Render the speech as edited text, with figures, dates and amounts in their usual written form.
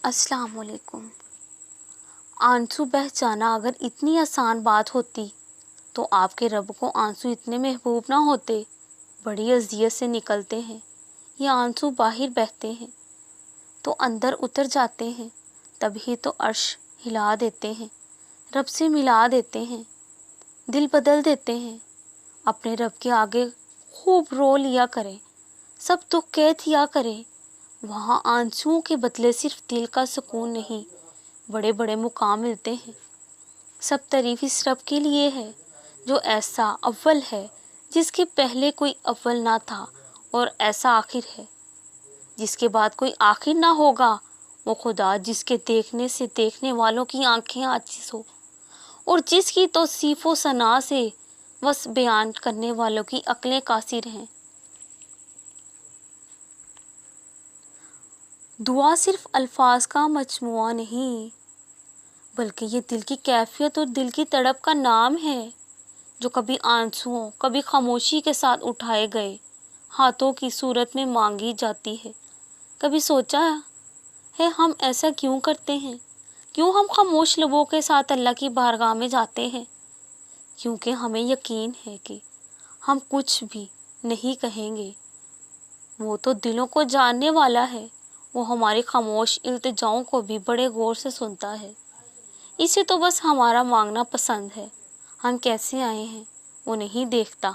السلام علیکم۔ آنسو بہہ جانا اگر اتنی آسان بات ہوتی تو آپ کے رب کو آنسو اتنے محبوب نہ ہوتے۔ بڑی اذیت سے نکلتے ہیں یہ آنسو، باہر بہتے ہیں تو اندر اتر جاتے ہیں، تبھی تو عرش ہلا دیتے ہیں، رب سے ملا دیتے ہیں، دل بدل دیتے ہیں۔ اپنے رب کے آگے خوب رو لیا کریں، سب دکھ کہہ دیا کریں، وہاں آنسوؤں کے بدلے صرف دل کا سکون نہیں، بڑے بڑے مقام ملتے ہیں۔ سب تعریف اس رب کے لیے ہے جو ایسا اول ہے جس کے پہلے کوئی اول نہ تھا، اور ایسا آخر ہے جس کے بعد کوئی آخر نہ ہوگا۔ وہ خدا جس کے دیکھنے سے دیکھنے والوں کی آنکھیں عاجز ہو، اور جس کی توصیف و ثنا سے وصف بیان کرنے والوں کی عقلیں قاصر ہیں۔ دعا صرف الفاظ کا مجموعہ نہیں، بلکہ یہ دل کی کیفیت اور دل کی تڑپ کا نام ہے، جو کبھی آنسوؤں، کبھی خاموشی کے ساتھ اٹھائے گئے ہاتھوں کی صورت میں مانگی جاتی ہے۔ کبھی سوچا ہے ہم ایسا کیوں کرتے ہیں؟ کیوں ہم خاموش لبوں کے ساتھ اللہ کی بارگاہ میں جاتے ہیں؟ کیونکہ ہمیں یقین ہے کہ ہم کچھ بھی نہیں کہیں گے، وہ تو دلوں کو جاننے والا ہے، وہ ہماری خاموش التجاؤں کو بھی بڑے غور سے سنتا ہے۔ اسے تو بس ہمارا مانگنا پسند ہے، ہم کیسے آئے ہیں وہ نہیں دیکھتا۔